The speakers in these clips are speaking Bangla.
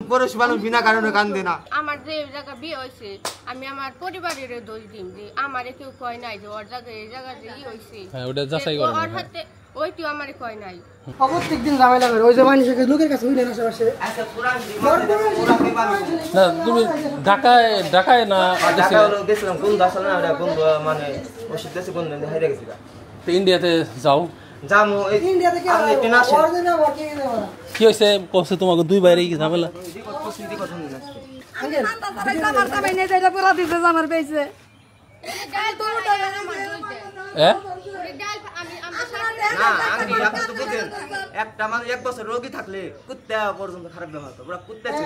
পুরুষ মানুষ বিনা কারণে কান্দে না। আমার যে জায়গা বিয়ে হয়েছে আমি আমার পরিবারের দোষ দিম যে আমারে কেউ কয় নাই যে ওর জায়গায় এই জায়গা যে ই হয়েছে ওটা যাচাই করে ওর হাতে ওইটি আমারে কয় নাই। প্রত্যেক দিন ঝামেলা করে ওই যে মানুষের লোকের কাছে হইলেন আশেপাশে। না তুমি ঢাকায় না গেছিলাম বন্ধু আসলে না বন্ধু মানে ওষুধ দেশে বন্ধু হারিয়ে গেছিল। তো ইন্ডিয়াতে যাও জামু ইন্ডিয়াতে কি আপনি টেনা আসেন কি হয়েছে কষ্ট তোমাকে দুই বাইরে কি ঝামেলা আঙ্কেল আমার সবাই নিয়ে যাইলে পুরা দিতে আমার পেয়েছে না আমি আপনি তো বুঝেন একটা মানুষ এক বছর রোগী থাকলে কুত্তা পর্যন্ত খারাপ ব্যবহার করে ওরা কুত্তা ছিল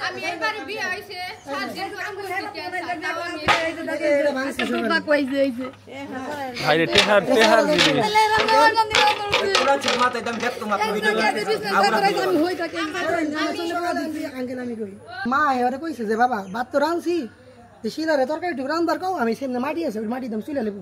আমি এইবারে বিয়ে হইছে 7 দিন ভাইরে টেহার দিবি পুরা ছিল মাথা একদম দেখতো মাথা ভিডিও আঙ্কেল আমি কই মা এবারে কইছে যে বাবা ভাত তো রাঁধছি শিলারে তরকারি টুকু রান্ধার কও আমি সেমনে মাটি আছে মাটি দাম চুলে লেবু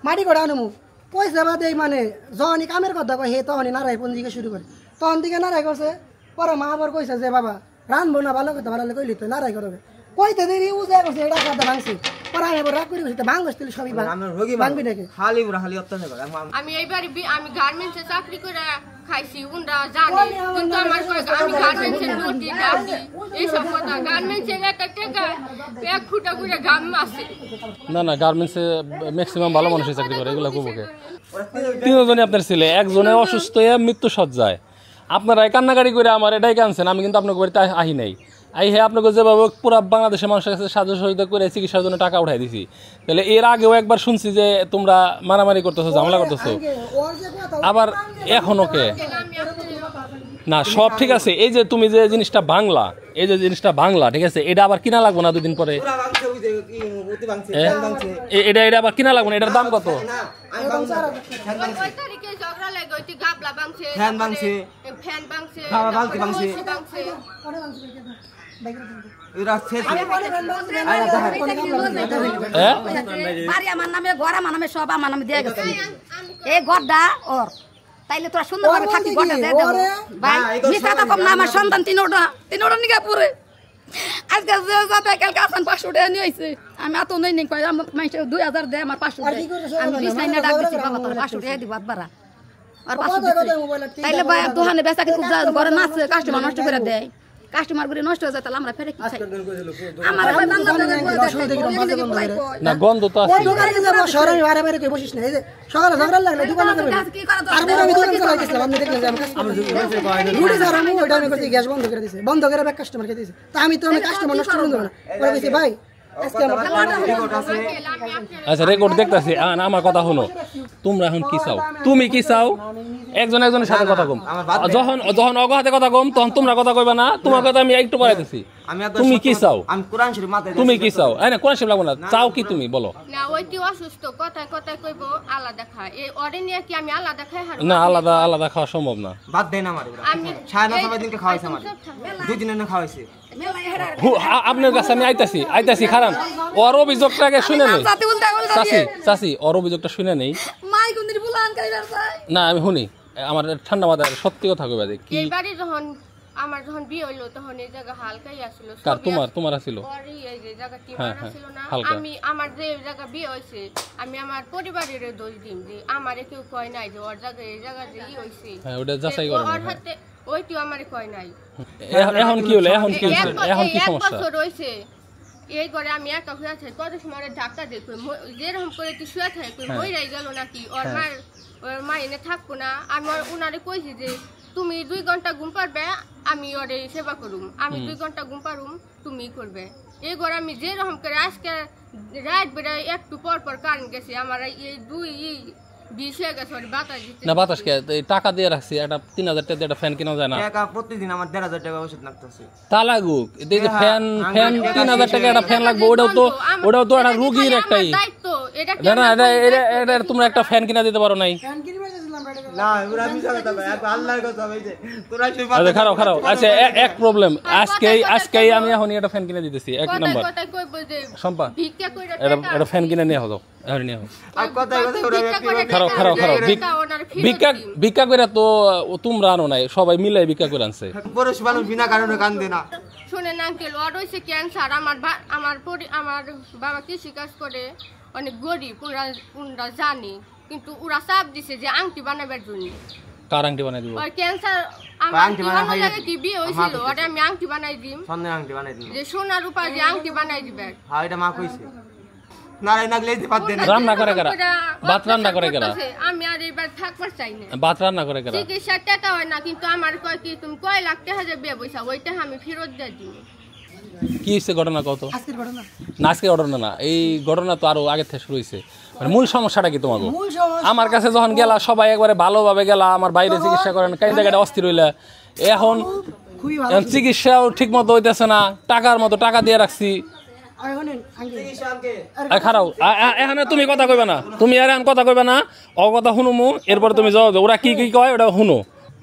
মাটি করে আনমু পয়সা বাদে মানে যখনই কামের কথা কয় হে তখনই নারায় পঞ্জিকে শুরু করে তখন থেকে নারায় করছে পরে মা আবার কইছে যে বাবা রানবো না ভালো কথা ভালো কইলি তো নারায় করবে কইতে দেরি উজে করছে এটা কথা ভাঙছি পরে আমি আবার রাগ করে বসে ভাঙস তুলি সবই ভাঙবি নাকি খালি অত্যাচার করে আমি এইবারে আমি গার্মেন্টসে চাকরি করে খাইছি উনরা জানে কিন্তু আমার আমি গার্মেন্টসের রুটি ডালি এই সব কথা গার্মেন্টসের একটা টাকা এক ফুটা করে গাম আছে না গার্মেন্টসে ম্যাক্সিমাম ভালো মানুষই চাকরি করে এগুলো কুবকে তিনজনই আপনার ছেলে একজনে অসুস্থ হয়ে মৃত্যু সজ্জায় আপনারা কান্নাকাটি করে আমার এটাই কানছেন আমি কিন্তু আপনার বাড়িতে আহি নাই আপনাকে যেভাবে পুরো বাংলাদেশের মানুষের কাছে সাহায্য সহযোগিতা করে চিকিৎসার জন্য টাকা উঠাই দিছি তাহলে এর আগেও একবার শুনছি যে তোমরা মারামারি করতেছো ঝামেলা করতেছো আবার এখনো কে না সব ঠিক আছে এই যে তুমি যে জিনিসটা বাংলা ঠিক আছে এটা আবার কিনা লাগবো না দুদিন পরে এটা আবার কিনা লাগবো না এটার দাম কত আমার নামে ঘর আমার নামে সব আমার নামে দিয়ে গেছে এই ঘরটা ওর তাইলে তোরা সুন্দরভাবে থাকি ঘরটা দিয়ে দেবো ভাই মিথ্যা তো কম না আমার সন্তান তিনোটা নিকে পুরে আজকে কালকে আসেন 500 টাকা নিয়ে আইছে আমি এত নেই কয় আমার 2000 দেয় আমার 500 দেয় আমি বিছাইনা ডাক দিছি বাবা তোর 500 টাকা দিব বারা আর 500 তাইলে ভাই দোকানে বেচা কিন্তু ঘরে নাচ কাস্টমার নষ্ট করে দেয় কাস্টমার গুলো নষ্ট হয়ে যায় তাহলে আমরা ফেরে কি খাই আমার ভাই না গন্ধ তো আছে দোকানে যাব শহরে বাইরে বাইরে কই বসিস না এই যে সকালে ঝগড়া লাগলে দোকানে যাবে তারপর আমি দোকান চালাইছিলাম আপনি দেখলেন আমি রুটি ধরে আমি ওইটা আমি করতে গ্যাস বন্ধ করে দিয়েছে বন্ধ করে ব্যাক কাস্টমার কে দিয়েছে তা আমি তো কাস্টমার নষ্ট করে দেব না পরে কইছি ভাই আচ্ছা রেকর্ড দেখতেছি আমার কথা শোনো তোমরা এখন কি চাও তুমি কি চাও একজনের সাথে কথা কম যখন অগহাতে কথা কম তখন তোমরা কথা কইবা না তোমার কথা আমি একটু পরে দিছি তুমি কি চাও তুমি কি চাও না কোরআন শরীফ লাগবে না চাও কি তুমি বলো না ওইটি অসুস্থ কথা কইবো আলাদা খায় এই অরে নিয়ে কি আমি আলাদা খাই হারু না আলাদা খাওয়া সম্ভব না বাদ দেন আমার আমি 9:30 দিনকে খাওয়াইছে আমার 2 দিন না খাওয়াইছে আপনার কাছে আমি আইতাছি খারাপ ওর অভিযোগটাকে শুনে নেই চাচি ওর অভিযোগটা শুনে নেই না আমি শুনি আমার ঠান্ডা মাথায় সত্যি কথা কইবা যে কি এইবারে আমার যখন বিয়ে হইলো তখন এই জায়গা হালকাই আসছিল কার তোমার ছিল পরে এই যে জায়গা টিমার ছিল না আমি আমার যে জায়গা বিয়ে হইছে আমি আমার পরিবারের দোষ দিম যে আমারে কেউ কয় নাই যে ওর জায়গা এই জায়গা যে ই হইছে হ্যাঁ ওটা যাচাই করে ওর হাতে ওইটি আমারে কয় নাই এখন কি হলো এখন কি সমস্যা বছর হইছে এই করে আমি একা হয়ে আছি কত সময় ঢাকা দেখো যেরকম করে কি শুয়ে থাকে মইরাই গেল নাকি ওর মা এনে থাকবো না আমি উনারে কইছি যে তুমি 2 ঘন্টা ঘুম পারবে আমি ওরে সেবা করুম আমি 2 ঘন্টা ঘুম পারুম তুমি করবে এই ঘরে আমি যেরকম করে আজকে রাত বেড়া একটু পর কারেন্ট গেছে আমার এই 2 না বাতাস কে টাকা দিয়ে রাখছি একটা 3000 টাকা দিয়ে একটা ফ্যান কিনা যায় না টাকা প্রতিদিন আমার 1,500 টাকা ওষুধ লাগতেছে তা লাগুক এই যে ফ্যান 3000 টাকা একটা ফ্যান লাগবে ওটাও তো একটা রোগীর একটাই না এটা তোমরা একটা ফ্যান কিনা দিতে পারো নাই না ওরা মিছা কথা কয় এক আল্লাহর কথা হইছে তোরা সেই আচ্ছা খারাপ খারাপ আচ্ছা এক প্রবলেম আজকেই আমি এখন একটা ফ্যান কিনে দিতেছি এক নাম্বার কথা কইব যে সম্পা ভিক্ষা কইরা এটা ফ্যান কিনে নিয়ে হলো এখন নিয়ে আর কথা ওরা খারাপ ভিক্ষা করে তো তোমরা আনো নাই সবাই মিলে ভিক্ষা করে আনছে পুরুষ মানুষ বিনা কারণে কান্দে না শুনেন আঙ্কেল ওর হইছে ক্যান্সার আমার বাবা কৃষি কাজ করে অনেক গরিব ওরা জানি কিন্তু ওরা চাপ দিছে যে আংটি বানাবার জন্য কার আংটি বানাই দিব ওর ক্যান্সার আমার জীবনে লাগে কি বিয়ে হইছিল ওটা আমি আংটি বানাই দিম সন্ধ্যা আংটি বানাই দিন যে সোনার উপর যে আংটি বানাই দিবে হ্যাঁ এটা মা কইছে নারাই নাগলে দিতে পারতে না রান্না করে কারা ভাত রান্না করে কারা আমি আর এবার থাকবার চাই না ভাত রান্না করে কারা চিকিৎসা টাকা হয় না কিন্তু আমার কয় কি তুমি কয় লাখ টাকা যে বিয়ে পয়সা ওইটা আমি ফেরত দিয়ে দিব কি হচ্ছে ঘটনা কত আজকের ঘটনা না আজকের ঘটনা না এই ঘটনা তো আরো আগে থেকে শুরু হয়েছে মানে মূল সমস্যাটা কি তোমাকে মূল সমস্যা আমার কাছে যখন গেলা সবাই একবারে ভালোভাবে গেলা আমার বাইরে চিকিৎসা করেন কাই জায়গাটা অস্থির হইলা এখন খুবই ভালো চিকিৎসাও ঠিক মতো হইতেছে না টাকার মতো টাকা দিয়ে রাখছি এখন আঙ্কেল খারাপ এখানে তুমি কথা কইবে না তুমি আর কথা কইবে না ও কথা শুনুমু এরপর তুমি জবাব দাও ওরা কি কি কয় ওটা শুনো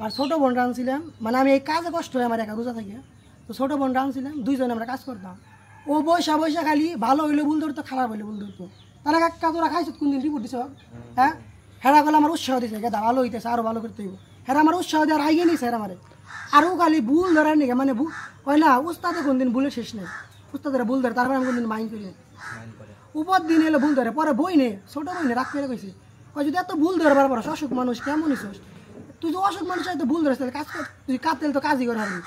আর ছোট বোন রানছিলাম মানে আমি এই কাজে কষ্ট হয় আমার একা রোজা থেকে তো ছোট বোন রানছিলাম দুইজনে আমরা কাজ করতাম ও বৈশা খালি ভালো হইলে ভুল ধরতো খারাপ হইলে ভুল ধরতো তারা কাকা তোরা খাইছো কোনদিন রিপোর্ট দিছ হ্যাঁ হেরা গেলে আমার উৎসাহ দিছে গেদা ভালো হইতেছে আরো ভালো করতে হইব হেরা আমার উৎসাহ দেওয়ার আগে নিছে হেরা আমারে আরও খালি ভুল ধরার নিকে মানে হয় না উস্তাদে কোনদিন ভুলে শেষ নেই উস্তাদের ভুল ধরে তারপরে আমি কোনদিন মাইন্ড করি উপর দিন এলে ভুল ধরে পরে বই নে ছোট বই নে রাগ করে কইছি ওই যদি এত ভুল ধরবার পর অসুখ মানুষ কেমন হিসোস তুই তো অসুখ মানুষ তো ভুল ধরেছ তাহলে কাজ কর তুই কাঁদতে তো কাজই করে হারবি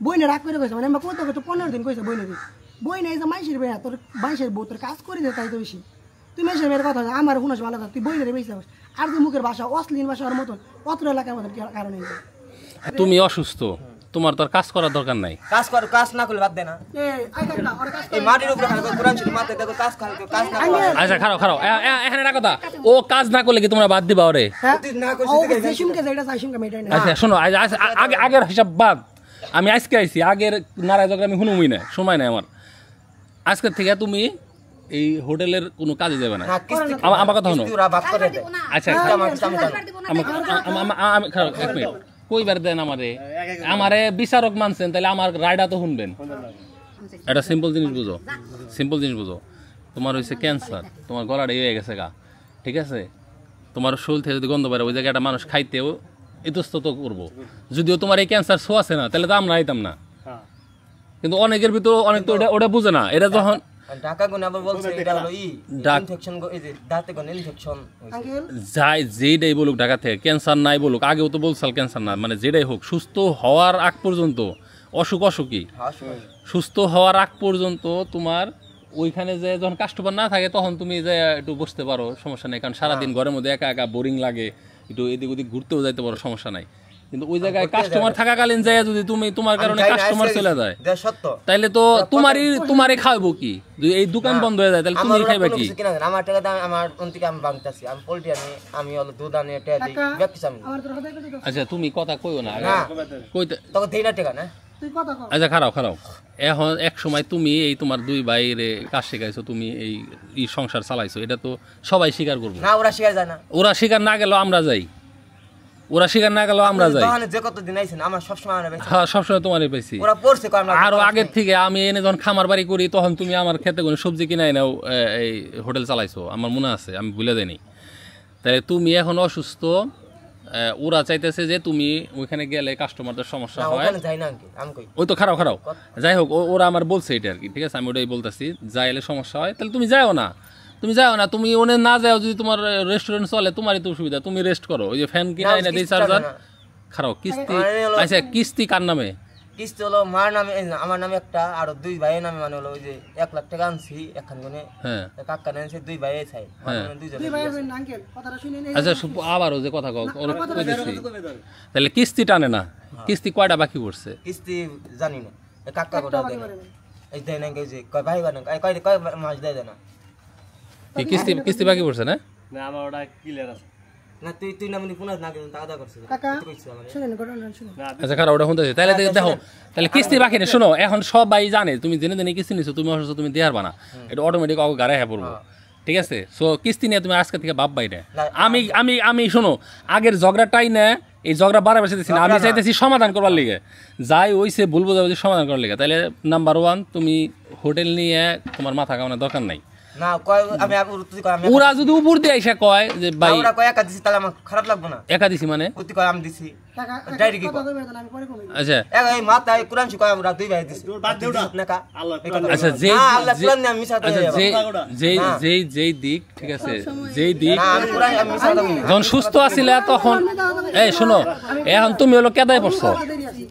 বই নে রাগ করে কইছে মানে আমরা করতে করতে 15 দিন কইছে বই নে বই নে এই যে মাইসের বেয়া তোর বাইশের বউ তোর কাজ করে দে তাই তো বেশি তুই মাইসের মেয়ের কথা আমার শুনাস ভালো কথা তুই বই নে বেশি আর তুই মুখের ভাষা অশ্লীল ভাষার মতন অত্র এলাকার মতন কারণে তুমি অসুস্থ তোমার তো আর কাজ করার দরকার নাই কাজ কর কাজ না করলে বাদ দে না এই মাটির উপরে খালি কোরআন শরীফ মাথায় দেখো কাজ খালি কাজ না আচ্ছা খারাপ এখানে একটা কথা ও কাজ না করলে কি তোমরা বাদ দিবা ওরে তুই না করছিস যে শুনকে যেটা চাই শুনকে মেটাই না আচ্ছা শোনো আগের হিসাব বাদ আমি আজকে আইছি আগের নারায় আমি শুনুমই না সময় নাই আমার আজকের থেকে তুমি এই হোটেলের কোনো কাজে যাবে না আমার কথা শোনো ওরা বাদ করে দে আচ্ছা আমি খারাপ এক মিনিট কইবার দেন আমারে বিচারক মানছেন তাহলে আমার রায়টা তো শুনবেন একটা সিম্পল জিনিস বুঝো তোমার হয়েছে ক্যান্সার তোমার গলাটা হয়ে গেছে গা ঠিক আছে তোমার শরীর থেকে যদি গন্ধ বেরো ওই জায়গায় একটা মানুষ খাইতেও ইতস্তত করবো যদিও তোমার এই ক্যান্সার শো আছে না তাহলে তো আমরা আইতাম না কিন্তু অনেকের ভিতর অনেক তো ওটা বুঝে না এটা যখন ঢাকা গুণ আবার বলছে এটা হলো ইনফেকশন এই যে দাঁতে কোন ইনফেকশন যাই যেটাই বলুক ঢাকা থেকে ক্যান্সার নাই বলুক আগেও তো বলছাল ক্যান্সার না মানে যেটাই হোক সুস্থ হওয়ার আগ পর্যন্ত অসুখই সুস্থ হওয়ার আগ পর্যন্ত তোমার ওইখানে যে যখন কাস্টমার না থাকে তখন তুমি যে একটু বসতে পারো সমস্যা নেই কারণ সারাদিন ঘরের মধ্যে একা একা বোরিং লাগে একটু এদিক ওদিক ঘুরতেও যাইতে পারো সমস্যা নাই কিন্তু ওই জায়গায় কাস্টমার থাকাকালীন যায় যদি তুমি তোমার কারণে কাস্টমার চলে যায় তাইলে তো তোমারই খাওয়াবো কি এই দোকান বন্ধ হয়ে যায় তাহলে তুমি খাইবা কি আমার টাকা দাম আমার কোন থেকে আমি বাংতাছি আমি পোল্ট্রি আমি হলো দুধ আনি টাকা দেই ব্যবসা আমি আচ্ছা তুমি কথা কইও না কইতে তোকে দেই না টাকা না তুই কথা কও আচ্ছা খারাপ এখন এক সময় তুমি এই তোমার দুই ভাইরে কাজ শেখাইছো তুমি এই সংসার চালাইছো এটা তো সবাই স্বীকার করবো না ওরা শিকার যায় না ওরা স্বীকার না গেলেও আমরা যাই যে কতদিন আইছেন আমার সবসময় হ্যাঁ সবসময় তোমারই পাইছি ওরা পড়ছে আরো আগের থেকে আমি এনে যখন খামার বাড়ি করি তখন তুমি আমার খেতে কোনো সবজি কিনাই নাও এই হোটেল চালাইছো আমার মনে আছে আমি ভুলে যাইনি তাই তুমি এখন অসুস্থ ওরা চাইতেছে যে তুমি ওইখানে গেলে কাস্টমারদের সমস্যা হয় ওই তো খারাপ যাই হোক ওরা আমার বলছে এটা আর কি ঠিক আছে আমি ওটাই বলতেছি যাইলে সমস্যা হয় তাহলে তুমি যাও না তুমি ওনে না যাও যদি তোমার রেস্টুরেন্ট চলে তোমারই তো সুবিধা তুমি রেস্ট করো ওই যে ফ্যান কিনাই না দেই চার্জার খারাপ কিস্তি আচ্ছা কিস্তি কার নামে কিস্তি হলো মার নামে আমার নামে একটা আর দুই ভাইয়ের নামে মানে হলো ওই যে 1 লাখ টাকা আনছি একখান গুনে হ্যাঁ কাকা নেনছে দুই ভাইয়ে চাই মানে দুই ভাই আঙ্কেল কথাটা শুনে নেই আচ্ছা আবারও যে কথা ওর কইতেছি তাহলে কিস্তি টানে না কিস্তি কয়টা বাকি পড়ছে কিস্তি জানি না কাকা কোটা দেয় এই দেয় না যে কয় ভাই বানা কয় মাস দেয় না কিস্তি বাকি পড়ছে না আমার ওটা ক্লিয়ার আছে না তুই না মনি পুনঃ না টাকা দাও করছিস কাকা শুনেন ঘটনা শুনুন আচ্ছা খারাপ ওটা শুনতেছি তাহলে দেখো তাহলে কিস্তি বাকি নেই শোনো এখন সবাই জানে তুমি জেনে কিস্তি নিছো তুমি অসুস্থ তুমি দেয়ার বানা এটা অটোমেটিক গাড়াই হয়ে পড়বো ঠিক আছে? সো কিস্তি নিয়ে তুমি আজকে থেকে ভাব বাইরে। আমি আমি আমি শোনো, আগের ঝগড়াটাই না, এই ঝগড়া বাড়াবার চাইতেছি না, আমি চাইতেছি সমাধান করবার লিগে। যাই হইছে ভুল বোঝাবুঝি সমাধান করার লিগে। তাহলে নাম্বার 1, তুমি হোটেল নিয়ে তোমার মাথা কামানোর দরকার নাই। না কয় আমি তুই কয় আমি ওরা যদি উপর দিয়ে এসে কয় যে ভাই ওরা কয় একা দিছি তাহলে আমার খারাপ লাগবে না? একা দিছি মানে তুই কয় আমি দিছি ডাইরেক্ট কি কয়? আমি পরে কমই আচ্ছা এই মাথায় কোরআন শিখায় আমরা দুই ভাই দিছি বাদ দেও না কা আচ্ছা যে আল্লাহ কোরআন নিয়ে আমি মিছা আচ্ছা যেই দিক ঠিক আছে, যেই দিক না আমি কোরআন আমি মিছা দামি যখন সুস্থ আছিলে তখন এই শোনো, এখন তুমি হলো কেদায় পড়ছো,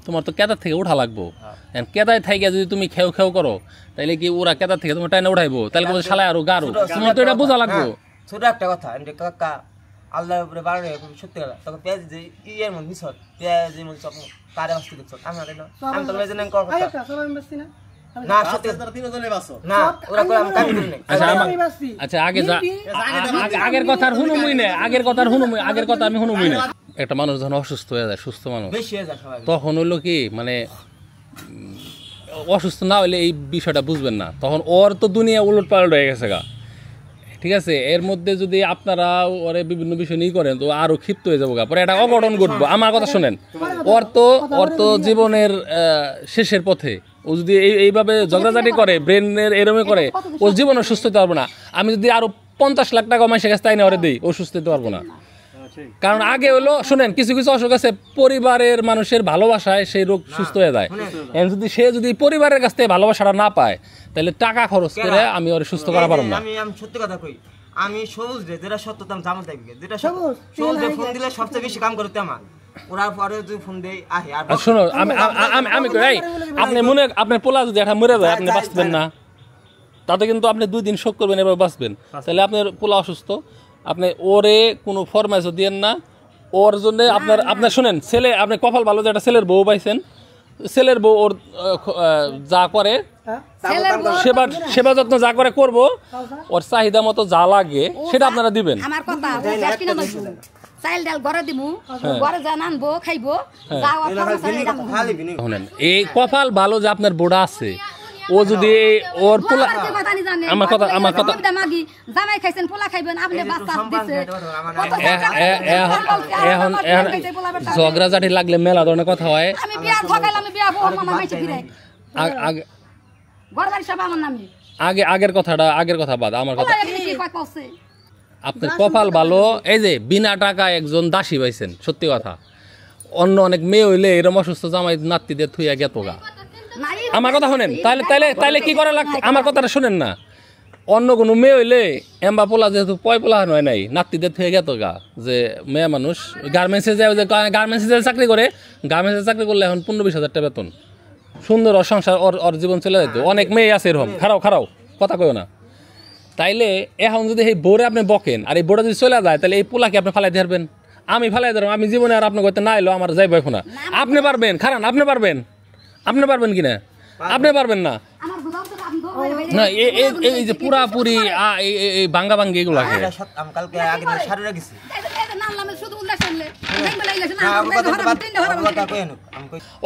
তোমার তো কেদার থেকে উঠা লাগবো। কেদায় থাইকে যদি তুমি খেউ খেউ করো তাহলে কি ওরা কেদার থেকে তোমার টাইনে উঠাইবো? তাহলে কোনো শালায় আরো গারো, তোমার তো এটা বোঝা লাগবো। ছোট একটা কথা এন্ড কাকা আল্লাহর উপরে বাড়ানো সত্যি কথা তখন পেঁয়াজ যে ইয়ের মন মিছর পেঁয়াজ যে মন চপ কারে আসতে দেখছ আমি আরে না আমি তো মেজেন কর আই কথা একটা সবাই বসছি না না সত্যি তারা তিনজনে বাসো না ওরা কই আমি কামি করি না আচ্ছা আমি বসছি আচ্ছা আগে যা আগের কথার হুনুমুই না, আগের কথার হুনুমুই, আগের কথা আমি হুনুমুই না। একটা মানুষ যখন অসুস্থ হয়ে যায়, সুস্থ মানুষ, বেশি হয়ে যায় সবাই তখন হইলো কি মানে অসুস্থ না হলে এই বিষয়টা বুঝবেন না, তখন ওর তো দুনিয়া উলট পালট হয়ে গেছে গা। ঠিক আছে, এর মধ্যে যদি আপনারা ওরে বিভিন্ন বিষয় নিয়ে করেন তো আরো ক্ষিপ্ত হয়ে যাবো গা, পরে একটা অঘটন ঘটবো। আমার কথা শোনেন, ওর তো জীবনের শেষের পথে, ও যদি এইভাবে ঝগড়াঝাটি করে, ব্রেনের এরমে করে, ও জীবনে সুস্থ হতে পারবো না। আমি যদি আরো 50 লাখ টাকা মাসে কাছে তাই না ওরে দিই, ও সুস্থ হতে পারবো না। কারণ আগে হলো শোনেন, কিছু কিছু অসুখ আছে পরিবারের মানুষের ভালোবাসায় সেই রোগ সুস্থ হয়ে যায়। যদি সে যদি পরিবারের কাছ থেকে ভালোবাসাটা না পায় তাহলে টাকা খরচ করে আমি ওরে সুস্থ করা পারবো না। আমি সত্যি কথা কই, আমি সবুজ রে যেটা সত্য দাম জামা থাকবে, যেটা সবুজ রে ফোন দিলে সবচেয়ে বেশি কাম করতে আমার ওরা পরে যদি ফোন দেই আহে আর শোনো আমি কই আপনি মনে আপনার পোলা যদি একটা মরে যায় আপনি বাঁচবেন না, তাতে কিন্তু আপনি 2 দিন শোক করবেন এবার বাঁচবেন। তাহলে আপনার পোলা অসুস্থ, আপনি ওরে কোনো ফরমাইশও দিয়েন না। ওর জন্য আপনার শোনেন, ছেলে আপনি কপাল ভালো যে একটা ছেলের বউ পাইছেন, ছেলের বউ ওর যা করে সেবা যত্ন যা করে করবো, ওর চাহিদা মতো যা লাগে সেটা আপনারা দিবেন। আমার কথা চাইল ডাল ঘরে দিমু, ঘরে যা আনবো খাইবো, শুনেন এই কপাল ভালো যে আপনার বোড়া আছে, ও যদি ওর পোলা আমার কথা জামাই খাইছেন পোলা খাইবেন আপনি বাচ্চা দিছে এখন ঝগড়াঝাটি লাগলে মেলা ধরনের কথা হয়। আমি বিয়া ঠকাইলাম, আমি বিয়া বউ মামা মাইছে ফিরে ঘর বাড়ি সব আমার নামে। আগের কথা বাদ, আমার কথা কি কইছে আপনার কপাল ভালো, এই যে বিনা টাকায় একজন দাসী পাইছেন। সত্যি কথা, অন্য অনেক মেয়ে হইলে এরকম অসুস্থ জামাই নাতি দিয়ে থুইয়া গেত গা। আমার কথা শোনেন, তাহলে কি করা লাগছে, আমার কথাটা শোনেন না। অন্য কোনো মেয়ে হইলে এম্বা পোলা যেহেতু পয় পোলা হয় নাই, নাতি দিয়ে থুয়ে গেত গা। যে মেয়ে মানুষ গার্মেন্টসে যায়, গার্মেন্টসে যায় চাকরি করে, গার্মেন্টসে চাকরি করলে এখন 15-20 হাজার টাকা বেতন, সুন্দর ওর সংসার ওর জীবন চলে যেত। অনেক মেয়ে আছে এরকম, খারাও কথা কইও না। তাইলে এখন যদি এই বোরে আপনি বকেন আর এই বোরা যদি চলে যায়, তাহলে এই পোলাকে আপনি ফালাই ধরবেন। আমি ফালাই ধরবো, আমি জীবনে আর আপনার করতে না এলো আমার যাইব এখন না। আপনি পারবেন, খারান আপনি পারবেন কিনা? আপনি পারবেন না। না এই যে পুরাপুরি এই ভাঙ্গা ভাঙ্গি এগুলো আছে। আমি কালকে আগে সারুরা গেছি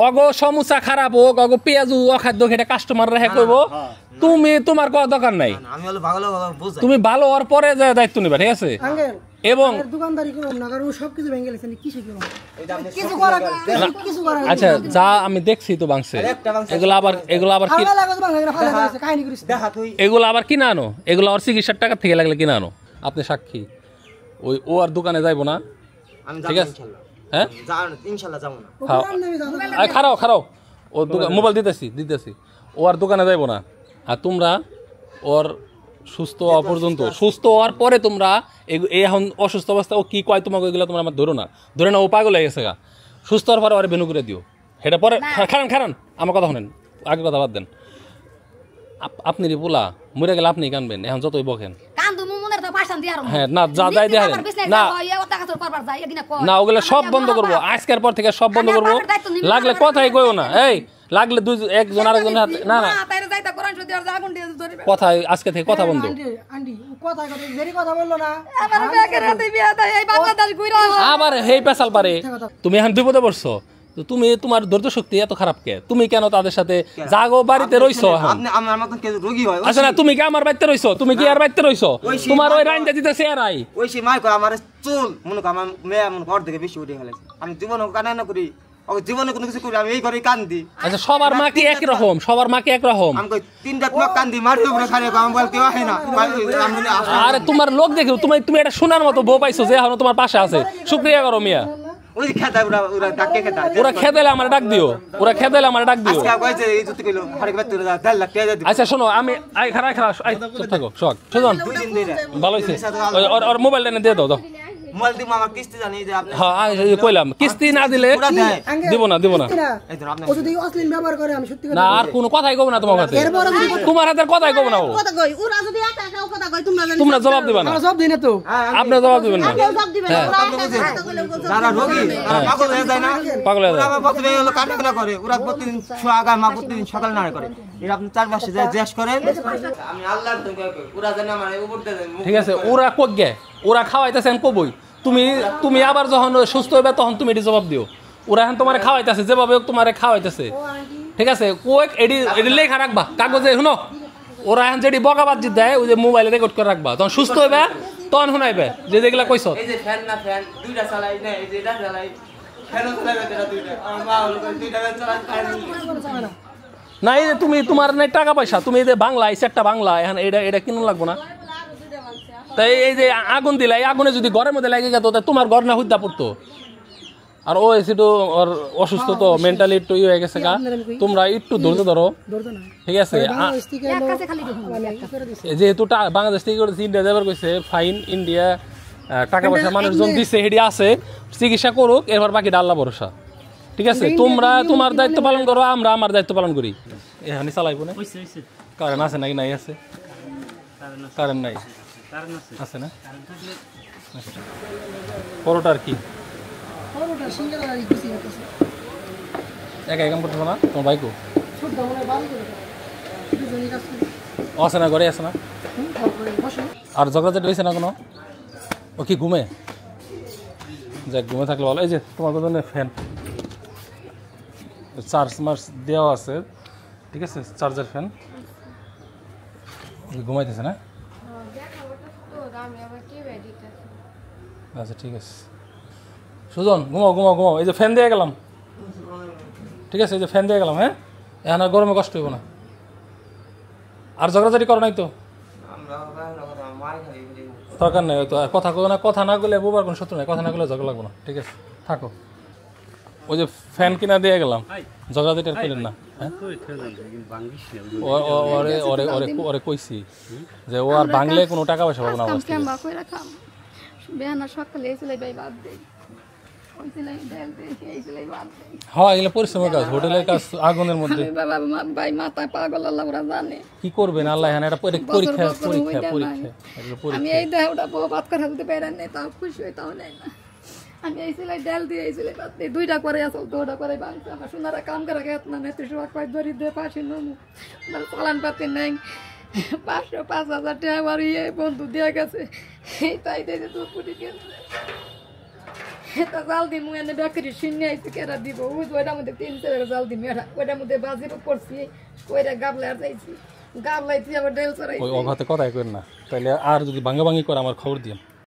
অগো সমুচা খারাপ হোক, অগো পেঁয়াজু অখাদ্য খেটে কাস্টমার রেখে কইব তুমি, তোমার কোনো দরকার নাই। আমি হলো ভালো বুঝাই, তুমি ভালো হওয়ার পরে যে দায়িত্ব নিবা, ঠিক আছে? এবং দোকানদারি করুন না, কারণ সবকিছু ভেঙে গেছেন, কিছু করা আচ্ছা যা আমি দেখছি তো বাংছে, এগুলো আবার কি এগুলো আবার কিনা আনো, এগুলো আর চিকিৎসার টাকা থেকে লাগলে কিনা আনো, আপনি সাক্ষী। ও আর দোকানে যাইবো না, ঠিক আছে? হ্যাঁ ইনশাআল্লাহ যাবো না। খারাও ও মোবাইল দিতেছি, ও আর দোকানে যাইবো না। আর তোমরা ওর সুস্থ হওয়া পর্যন্ত, সুস্থ হওয়ার পরে তোমরা এখন অসুস্থ অবস্থা ও কি কয় তোমাকে ওইগুলো তোমরা আমার ধরে না, ও পাগল হয়ে গেছে গা। সুস্থ হওয়ার পরে ওরে বেনু করে দিও, সেটা পরে। খারান আমার কথা শোনেন, আগে কথা বাদ দেন। আপনি পোলা মরে গেলে আপনি কানবেন, এখন যতই বকেন। হ্যাঁ না যাই দিয়ে না, ওগুলো সব বন্ধ করবো আজকের পর থেকে, সব বন্ধ করবো। লাগলে কথাই কইও না, এই লাগলে একজন আরেকজন না কথাই আজকে থেকে কথা বন্ধ। আবার হেই পেশাল পারে, তুমি এখন বিপদে পড়ছো, তো তুমি তোমার ধৈর্য শক্তি এত খারাপ কে? তুমি কেন তাদের সাথে জাগো বাড়িতে রইছো এখন? আপনি আমার মতন কেউ রোগী হয় আচ্ছা না, তুমি কি আমার বাড়িতে রইছো? তুমি কি আর বাড়িতে রইছো? তোমার ওই রাইন্দা দিতেছে এরাই। ওই সে মাই করে আমার চুল মনে কর আমার মেয়ে মনে ঘর থেকে বেশি উঠে গেছে। আমি জীবনে কান্না করি, ওকে জীবনে কোনো কিছু করি আমি এই ঘরে কান্দি। আচ্ছা সবার মা কি এক রকম? সবার মা কি এক রকম? আমি কই তিনটা তোমার কান্দি মারি উপরে খালি আমি বল কেউ হয় না। আরে তোমার লোক দেখো, তুমি এটা শোনার মতো বউ পাইছো যে এখন তোমার পাশে আছে, শুকরিয়া করো মিয়া। ওই খেতা ওরা ডাকে খেতা ওরা খেদেলে আমার ডাক দিও, ওরা খেদেলে আমার ডাক দিও। আজকে কইছে এই জুতি কইলো হারে বেত তোরা 10 লাখ টাকা দিবি। আচ্ছা শোনো, আমি আই খারা থাকো শোক সুজন ভালো হইছে। ওর মোবাইলটা এনে দিয়ে দাও দাও। মোবাইল দিমু আমার কিস্তি জানি যে আপনি হ্যাঁ আমি কইলাম কিস্তি না দিলে দিব না। এই ধর আপনি ও যদি অশ্লীল ব্যবহার করে আমি সত্যি না আর কোনো কথাই কব না তোমার হাতে, তোমার হাতের কথাই কব না। ও কথা কই ওরা যদি একা একা কথা কই তোমরা জানো তোমরা জবাব দিবা না। সব দিনে তো আপনি জবাব দিবেন না। কেউ জবাব দিবে না ওরা কথা কইলে যারা রোগী তারা পাগল হয়ে যায় না, পাগল হয়ে যায়। ওরা প্রতিদিন হলো কান্না করে, ওরা প্রতিদিন সোয়াগা মা প্রতিদিন সকাল না করে। এর আপনি 4 মাসে যায় জিজ্ঞেস করেন। আমি আল্লাহর দোয়া করি ওরা যেন আমার উপর দেয়। ঠিক আছে, ওরা কগে ওরা খাওয়াইতেছেন কবই, তুমি আবার যখন সুস্থ হইবে তখন তুমি এটি জবাব দিও। ওরা এখন তোমার খাওয়াইতেছে যেভাবে তোমার খাওয়াইতেছে, ঠিক আছে? কোয়েক এডি লেখা রাখবা কাগজে, শুনো ওরা এখন যেটি বকাবাজি দেয় ওই যে মোবাইলে রেকর্ড করে রাখবা, তখন সুস্থ হইবে তখন শুনাইবে যে যেগুলা কইছ। এই যে ফ্যান না ফ্যান দুইটা চালাই না, এই যে এটা চালাই ফ্যানও চালাবে এটা দুইটা, আমার মা হলো দুইটা ফ্যান চালায় না। এই যে তুমি তোমার নাই টাকা পয়সা, তুমি এই যে বাংলা এই সেটটা বাংলা এখন এটা কিনুন লাগবো না। তাই এই যে আগুন দিলা, এই আগুনে যদি ঘরের মধ্যে লাগে যেত তোমার ঘর না হুদ্দা পড়তো। আর ও একটু ওর অসুস্থ তো মেন্টালি একটু ইয়ে হয়ে গেছে গা, তোমরা একটু ধৈর্য ধরো, ঠিক আছে? যেহেতু বাংলাদেশ থেকে ইন্ডিয়া যাবার কইছে ফাইন, ইন্ডিয়া টাকা পয়সা মানুষজন দিচ্ছে হেডি আছে, চিকিৎসা করুক, এরপর বাকিটা আল্লাহ ভরসা, ঠিক আছে? তোমরা তোমার দায়িত্ব পালন করো, আমরা আমার দায়িত্ব পালন করি। এখানে চালাইবো না, কারেন্ট আছে নাকি? নাই আছে, কারেন্ট নাই আছে না? পরোটা আর কি একা কাম করতেছো না? তোমার বাইকও আছে না, ঘরে আছে না? আর ঝগড়াঝাটি হয়েছে না কোনো? ও কি ঘুমে? যাক ঘুমে থাকলে ভালো। এই যে তোমার জন্য ফ্যান চার্জ মার্চ দেওয়া আছে, ঠিক আছে? চার্জার ফ্যান ঘুমাইতেছে না? আচ্ছা ঠিক আছে সুজন, ঘুমাও ঘুমাও ঘুমাও। এই যে ফ্যান দিয়ে গেলাম, ঠিক আছে? এই যে ফ্যান দিয়ে গেলাম। হ্যাঁ, এখন আর গরমে কষ্ট হইব না। আর ঝগড়াঝাটি করো নাই তো? দরকার নেই হয়তো। আর কথা না গেলে বুবার কোনো শত্রু নাই, কথা না গেলে ঝগড়া লাগবো না, ঠিক আছে? থাকো। ওই যে ফ্যান কিনা দিয়ে গেলাম, ঝগড়াঝাটি আর করেন না। ওরে কইছি যে ও আর বাংলে কোনো টাকা পয়সা পাবো না। হ্যাঁ, এগুলো পরিশ্রমের কাজ, হোটেলের কাজ, আগুনের মধ্যে কি করবেন আল্লাহ। হ্যাঁ, এটা পরীক্ষা পরীক্ষা পরীক্ষা আমি এই দেহটা বউ ভাত করে হতে পারি না, তাও খুশি হই, তাও নেই না। আমি এই সেলাই ডাল দিয়ে এই সেলাই ভাত দিয়ে দুইটা করে আসল, দুটা করে বাংছে। আমার সোনারা কাম করে গেত না, নেত্রী সবাই কয় ধরি দিয়ে পাশে নমু, আমার চালান পাতি নেই। 500-5,000 টাকা আমার ইয়ে বন্ধু দেওয়া গেছে, এই তাই দিয়ে 2 কোটি গেছে। এটা জাল দিই মুই এনে বেকারি শুনে আইছি, কেরা দিব ওইটার মধ্যে 3-4 জাল দিই মেয়েরা, ওইটার মধ্যে বাজিরও করছি, ওইটা গাবলে আর যাইছি, গাবলাইছি আবার ডেল চড়াইছি। ওই অঘাতে কথাই করেন না, তাইলে আর যদি ভাঙ্গাভাঙ্গি করে আমার খবর দিন।